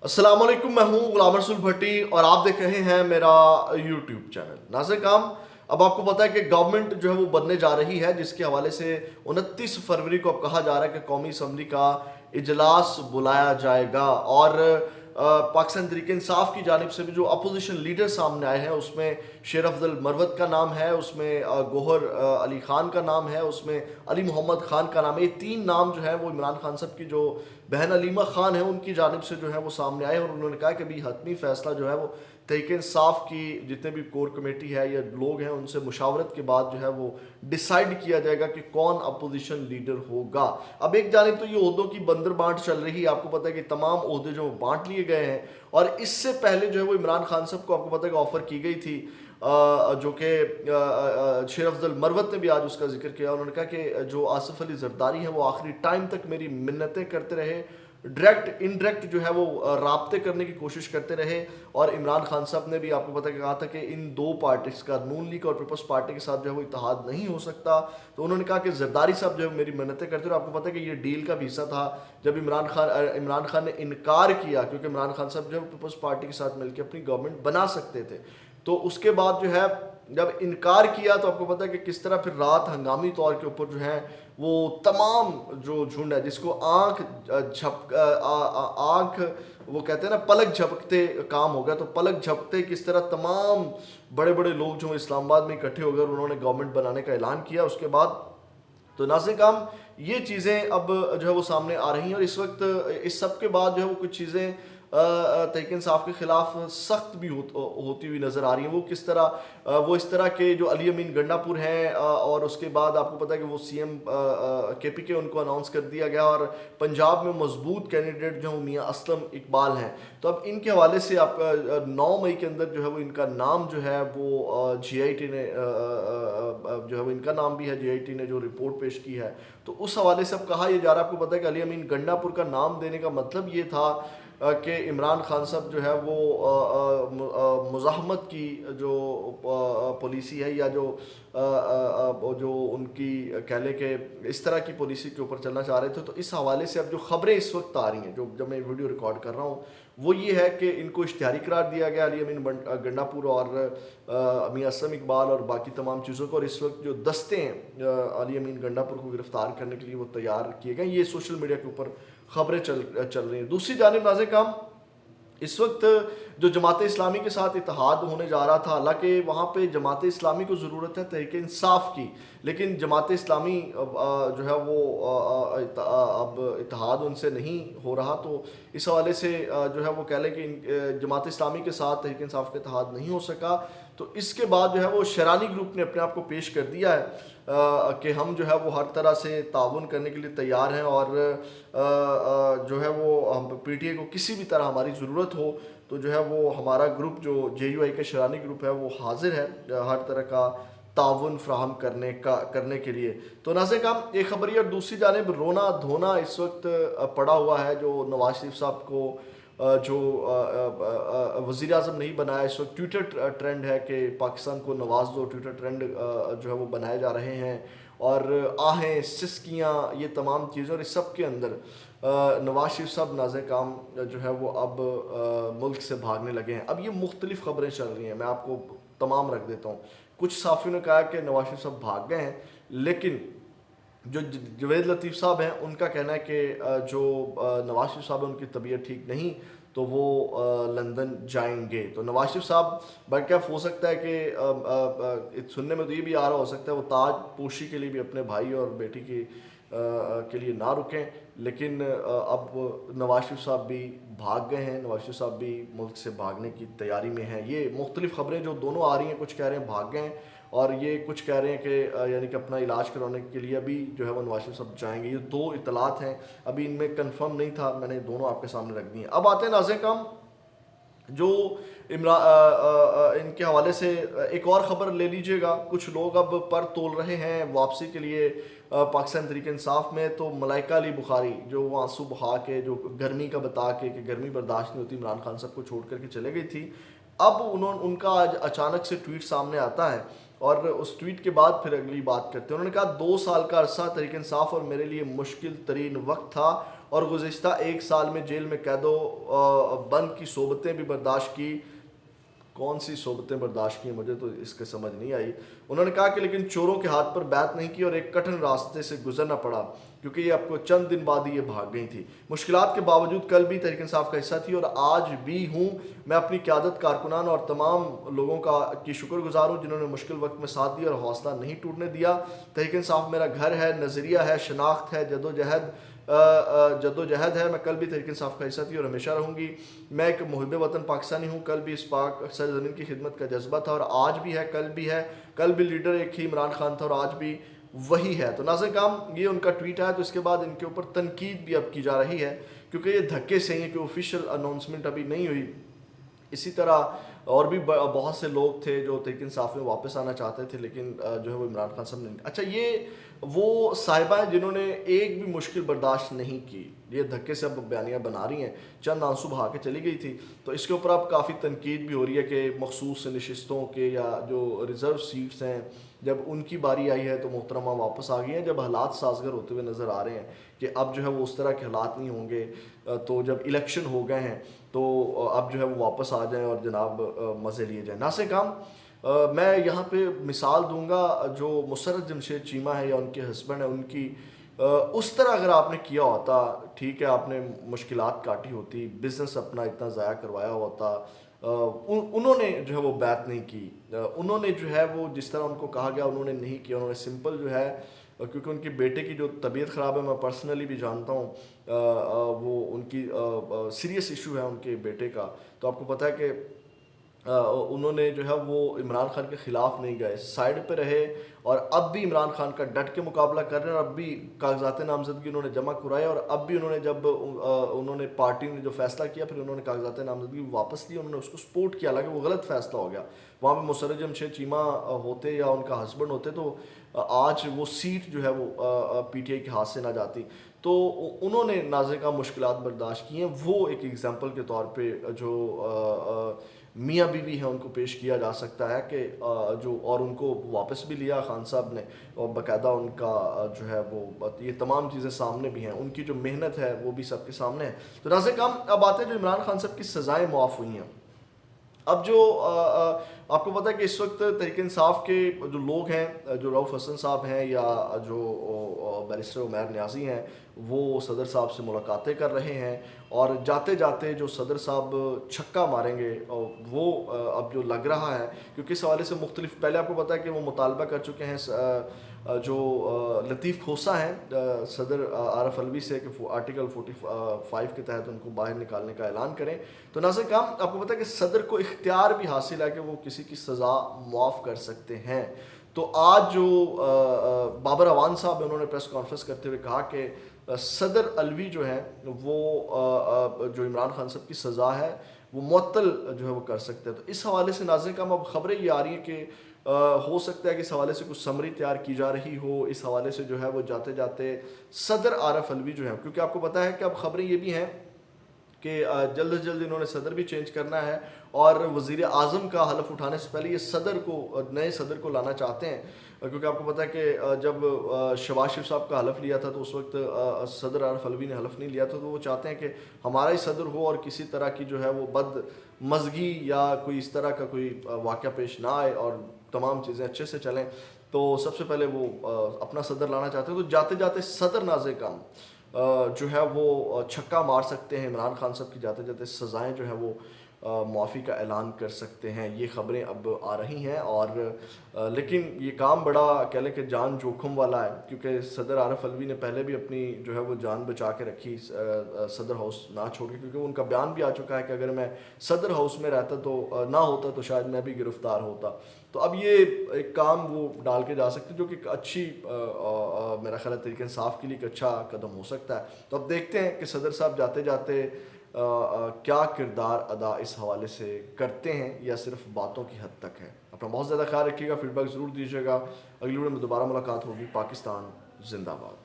अस्सलाम वालेकुम, मैं हूं गुलाम रसूल भट्टी और आप देख रहे हैं मेरा यूट्यूब चैनल नाज़िर काम। अब आपको पता है कि गवर्नमेंट जो है वो बनने जा रही है, जिसके हवाले से 29 फरवरी को अब कहा जा रहा है कि कौमी असम्बली का इजलास बुलाया जाएगा। और पाकिस्तान तहरीक इंसाफ की जानिब से भी जो अपोजिशन लीडर सामने आए हैं उसमें शेर अफजल मरवत का नाम है, उसमें गोहर अली खान का नाम है, उसमें अली मोहम्मद खान का नाम है। ये तीन नाम जो है वो इमरान खान साहब की जो बहन अलीमा खान है उनकी जानिब से जो है वो सामने आए और उन्होंने कहा कि अभी हतमी फैसला जो है वो तहरीक इंसाफ की जितने भी कोर कमेटी है या लोग हैं उनसे मुशावरत के बाद जो है वो डिसाइड किया जाएगा कि कौन अपोजिशन लीडर होगा। अब एक जानिब तो ये ओहदों की बंदर बांट चल रही है, आपको पता है कि तमाम ओहदे जो बांट लिए गए हैं और इससे पहले जो है वो इमरान खान साहब को आपको पता है कि ऑफर की गई थी, जो कि शेर अफजल मरवत ने भी आज उसका जिक्र किया। उन्होंने कहा कि जो आसिफ अली जरदारी हैं वो आखिरी टाइम तक मेरी मिन्नतें करते रहे, डायरेक्ट इनडायरेक्ट जो है वो राब्ते करने की कोशिश करते रहे। और इमरान खान साहब ने भी आपको पता कहा था कि इन दो पार्टीज का, नून लीग और पीपल्स पार्टी के साथ जो है वो इत्तेहाद नहीं हो सकता। तो उन्होंने कहा कि जरदारी साहब जो है मेरी मिन्नतें करते रहे। आपको पता है कि ये डील का भी हिस्सा था जब इमरान खान ने इनकार किया, क्योंकि इमरान खान साहब जो है पीपल्स पार्टी के साथ मिलकर अपनी गवर्नमेंट बना सकते थे। तो उसके बाद जो है जब इनकार किया तो आपको पता है कि किस तरह फिर रात हंगामी तौर के ऊपर जो है वो तमाम जो झुंड है जिसको आंख वो कहते हैं ना पलक झपकते काम हो गया, तो पलक झपकते किस तरह तमाम बड़े बड़े लोग जो इस्लामाबाद में इकट्ठे हो गए और उन्होंने गवर्नमेंट बनाने का ऐलान किया। उसके बाद तो नाज़िर काम ये चीज़ें अब जो है वो सामने आ रही हैं और इस वक्त इस सब के बाद जो है वो कुछ चीज़ें तहरीक इंसाफ के खिलाफ सख्त भी होती हुई नज़र आ रही हैं। वो किस तरह वो इस तरह के जो अली अमीन गंडापुर हैं और उसके बाद आपको पता है कि वो CM KPK उनको अनाउंस कर दिया गया और पंजाब में मजबूत कैंडिडेट जो मियाँ असलम इकबाल हैं। तो अब इनके हवाले से आप 9 मई के अंदर जो है वो इनका नाम जो है वो GIT ने जो है वो इनका नाम भी है, GIT ने जो रिपोर्ट पेश की है। तो उस हवाले से अब कहा यह जा रहा है, आपको पता है कि अली अमीन गंडापुर का नाम देने का मतलब ये था कि इमरान खान साहब जो है वो मुज़ाहमत की जो पॉलिसी है या जो उनकी कह लें कि इस तरह की पॉलिसी के ऊपर चलना चाह रहे थे। तो इस हवाले से अब जो खबरें इस वक्त आ रही हैं, जो जब मैं वीडियो रिकॉर्ड कर रहा हूँ, वो ये है कि इनको इश्तिहारी करार दिया गया अली अमीन गंडापुर और मियां असलम इकबाल और बाकी तमाम चीज़ों को। और इस वक्त जो दस्ते हैं अली अमीन गंडापुर को गिरफ्तार करने के लिए वो तैयार किए गए। ये सोशल मीडिया के ऊपर खबरें चल रही हैं। दूसरी जानिब नाज़िर काम इस वक्त जो जमात इस्लामी के साथ इत्तेहाद होने जा रहा था, हालांकि वहाँ पे जमात इस्लामी को ज़रूरत है तहरीक इंसाफ की, लेकिन जमात इस्लामी जो है वो अब इत्तेहाद उनसे नहीं हो रहा। तो इस हवाले से जो है वो कह लें कि जमात इस्लामी के साथ तहरीक इंसाफ का इत्तेहाद नहीं हो सका। तो इसके बाद जो है वो शरानी ग्रुप ने अपने आप को पेश कर दिया है कि हम जो है वो हर तरह से ताउन करने के लिए तैयार हैं और जो है वो हम PTI को किसी भी तरह हमारी ज़रूरत हो तो जो है वो हमारा ग्रुप जो JUI का शरानी ग्रुप है वो हाजिर है हर तरह का ताउन फ्राहम करने के लिए। तो नाज़िर काम एक खबर है और दूसरी जानिब रोना धोना इस वक्त पड़ा हुआ है जो नवाज शरीफ साहब को जो वज़ीर आज़म नहीं बनाया। इस वक्त ट्विटर ट्रेंड है कि पाकिस्तान को नवाज दो, ट्विटर ट्रेंड जो है वो बनाए जा रहे हैं और आहें सिस्कियाँ ये तमाम चीज़ें। और इस सब के अंदर नवाज शरीफ साहब नाज़िर काम जो है वो अब मुल्क से भागने लगे हैं। अब ये मुख्तलिफ खबरें चल रही हैं, मैं आपको तमाम रख देता हूँ। कुछ साफ़ियों ने कहा कि नवाज शरीफ साहब भाग गए हैं, लेकिन जो जवेद लतीफ़ साहब हैं उनका कहना है कि जो नवाज शरीफ साहब है उनकी तबीयत ठीक नहीं तो वो लंदन जाएंगे। तो नवाज शरीफ साहब बल्कि हो सकता है कि सुनने में तो ये भी आ रहा हो सकता है वो ताज पोशी के लिए भी अपने भाई और बेटी की के लिए ना रुकें, लेकिन अब नवाज शरीफ साहब भी भाग गए हैं, नवाज शरीफ साहब भी मुल्क से भागने की तैयारी में हैं। ये मुख्तलिफ खबरें जो दोनों आ रही हैं, कुछ कह रहे हैं भाग गए हैं और ये कुछ कह रहे हैं कि यानी कि अपना इलाज कराने के लिए अभी जो है वो नवाज शरीफ साहब जाएंगे। ये दो इतलात हैं, अभी इनमें कंफर्म नहीं था, मैंने दोनों आपके सामने रख दी हैं। अब आते हैं नाज़िर काम जो इनके हवाले से एक और ख़बर ले लीजिएगा। कुछ लोग अब पर तोल रहे हैं वापसी के लिए पाकिस्तान तहरीक इंसाफ में। तो मलाइका अली बुखारी जो वो आंसू बहा के जो गर्मी का बता के कि गर्मी बर्दाश्त नहीं होती इमरान खान साहब को छोड़ करके चले गई थी, अब उनका आज अचानक से ट्वीट सामने आता है और उस ट्वीट के बाद फिर अगली बात करते हैं। उन्होंने कहा 2 साल का अरसा तहरीक इंसाफ और मेरे लिए मुश्किल तरीन वक्त था और गुज़िश्ता 1 साल में जेल में कैदो बंद की सोबतें भी बर्दाश्त की। कौन सी सोबतें बर्दाश्त की, मुझे तो इसके समझ नहीं आई। उन्होंने कहा कि लेकिन चोरों के हाथ पर बैत नहीं की और एक कठिन रास्ते से गुजरना पड़ा क्योंकि ये आपको चंद दिन बाद ही ये भाग गई थी। मुश्किलात के बावजूद कल भी तहरीक इंसाफ का हिस्सा थी और आज भी हूँ। मैं अपनी क़यादत, कारकुनान और तमाम लोगों की शुक्रगुजार हूँ जिन्होंने मुश्किल वक्त में साथ दिया और हौसला नहीं टूटने दिया। तहरीक इंसाफ मेरा घर है, नज़रिया है, शनाख्त है, जद्दोजहद है। मैं कल भी तहरीक इंसाफ का हिस्सा थी और हमेशा रहूँगी। मैं एक मुहिब वतन पाकिस्तानी हूँ। कल भी इस पाक सरजमीन की खिदमत का जज्बा था और आज भी है, कल भी है। कल भी लीडर एक ही इमरान खान था और आज भी वही है। तो नाज़रीन काम, ये उनका ट्वीट है। तो इसके बाद इनके ऊपर तनकीद भी अब की जा रही है क्योंकि ये धक्के से ही कि ऑफिशियल अनाउंसमेंट अभी नहीं हुई। इसी तरह और भी बहुत से लोग थे जो तहरीक इंसाफ में वापस आना चाहते थे, लेकिन जो है वो इमरान खान साहब ने। अच्छा, ये वो साहिबा हैं जिन्होंने एक भी मुश्किल बर्दाश्त नहीं की, ये धक्के से अब बयानियाँ बना रही हैं, चंद आंसू बहा के चली गई थी। तो इसके ऊपर अब काफ़ी तनकीद भी हो रही है कि मखसूस नशिस्तों के या जो रिज़र्व सीट्स हैं, जब उनकी बारी आई है तो मोहतरमा वापस आ गई हैं। जब हालात साजगर होते हुए नज़र आ रहे हैं कि अब जो है वो उस तरह के हालात नहीं होंगे, तो जब इलेक्शन हो गए हैं तो अब जो है वो वापस आ जाएं और जनाब मज़े लिए जाएं। नासे काम, मैं यहाँ पे मिसाल दूंगा, जो मुसर्रत जमशेद चीमा है या उनके हस्बैंड है उनकी, उस तरह अगर आपने किया होता, ठीक है, आपने मुश्किलात काटी होती, बिज़नेस अपना इतना ज़ाया करवाया होता, उन्होंने जो है वो बात नहीं की, उन्होंने जो है वो जिस तरह उनको कहा गया उन्होंने नहीं किया। उन्होंने सिंपल जो है, क्योंकि उनकी बेटे की जो तबीयत ख़राब है, मैं पर्सनली भी जानता हूँ, वो उनकी सीरियस इशू है उनके बेटे का। तो आपको पता है कि उन्होंने जो है वो इमरान खान के ख़िलाफ़ नहीं गए, साइड पे रहे और अब भी इमरान खान का डट के मुकाबला कर रहे हैं और अब भी कागजात नामजदगी उन्होंने जमा कराए और अब भी उन्होंने जब उन्होंने पार्टी ने जो फैसला किया फिर उन्होंने कागजात नामजदगी वापस ली, उन्होंने उसको सपोर्ट किया। हालांकि वो गलत फैसला हो गया, वहाँ पर मुसर्रत जमशेद चीमा होते या उनका हस्बैंड होते तो आज वो सीट जो है वो PTI के हाथ से ना जाती। तो उन्होंने नाज़े का मुश्किलात बर्दाश्त की हैं। वो एक एग्ज़ाम्पल के तौर पे जो मियाँ बीवी हैं उनको पेश किया जा सकता है कि जो, और उनको वापस भी लिया खान साहब ने और बाकायदा उनका जो है वो ये तमाम चीज़ें सामने भी हैं, उनकी जो मेहनत है वो भी सबके सामने है। तो नाज़े काम, अब आते हैं जो इमरान खान साहब की सज़ाएँ मुआफ़ हुई हैं। अब जो आपको पता है कि इस वक्त तहरीक इंसाफ के जो लोग हैं, जो रऊफ़ हसन साहब हैं या जो बैरिस्टर उमैर न्याज़ी हैं, वो सदर साहब से मुलाकातें कर रहे हैं और जाते जाते जो सदर साहब छक्का मारेंगे वो अब जो लग रहा है, क्योंकि इस हवाले से मुख्तलिफ, पहले आपको पता है कि वो मुतालबा कर चुके हैं जो लतीफ़ खोसा हैं सदर आरफ अलवी से कि आर्टिकल 45 के तहत उनको बाहर निकालने का ऐलान करें। तो नाज़रीन काम, आपको पता है कि सदर को इख्तियार भी हासिल है कि वो किसी की सज़ा मुआफ़ कर सकते हैं। तो आज जो बाबर अवान साहब उन्होंने प्रेस कॉन्फ्रेंस करते हुए कहा कि सदर अलवी जो है वो जो इमरान खान साहब की सज़ा है वो मुअत्तल जो है वो कर सकते हैं। तो इस हवाले से नाज़रीन काम, अब ख़बरें ये आ रही हैं कि हो सकता है कि इस हवाले से कुछ समरी तैयार की जा रही हो। इस हवाले से जो है वो जाते जाते सदर आरफ अलवी जो है, क्योंकि आपको पता है कि अब ख़बरें ये भी हैं कि जल्द से जल्द इन्होंने सदर भी चेंज करना है और वज़ीर आज़म का हलफ उठाने से पहले ये सदर को, नए सदर को लाना चाहते हैं, क्योंकि आपको पता है कि जब शहबाज शरीफ साहब का हलफ लिया था तो उस वक्त सदर आरफ अलवी ने हलफ नहीं लिया था। तो वो चाहते हैं कि हमारा ही सदर हो और किसी तरह की जो है वो बद मज़गी या कोई इस तरह का कोई वाक़या पेश ना आए और तमाम चीज़ें अच्छे से चलें। तो सबसे पहले वो अपना सदर लाना चाहते हैं। तो जाते जाते सदर नाज़े काम जो है वो छक्का मार सकते हैं, इमरान खान साहब की जाते जाते सज़ाएँ जो है वो मुआफ़ी का ऐलान कर सकते हैं। ये ख़बरें अब आ रही हैं और लेकिन ये काम बड़ा कह लें कि जान जोखिम वाला है, क्योंकि सदर आरफ अलवी ने पहले भी अपनी जो है वो जान बचा के रखी सदर हाउस ना छोड़ के, क्योंकि उनका बयान भी आ चुका है कि अगर मैं सदर हाउस में रहता तो ना होता तो शायद मैं भी गिरफ़्तार होता। तो अब ये एक काम वो डाल के जा सकते, जो कि अच्छी मेरा ख्याल है तरीके इंसाफ के लिए एक अच्छा कदम हो सकता है। तो अब देखते हैं कि सदर साहब जाते जाते क्या किरदार अदा इस हवाले से करते हैं या सिर्फ बातों की हद तक है। अपना बहुत ज़्यादा ख्याल रखिएगा, फीडबैक ज़रूर दीजिएगा। अगली वीडियो में दोबारा मुलाकात होगी। पाकिस्तान जिंदाबाद।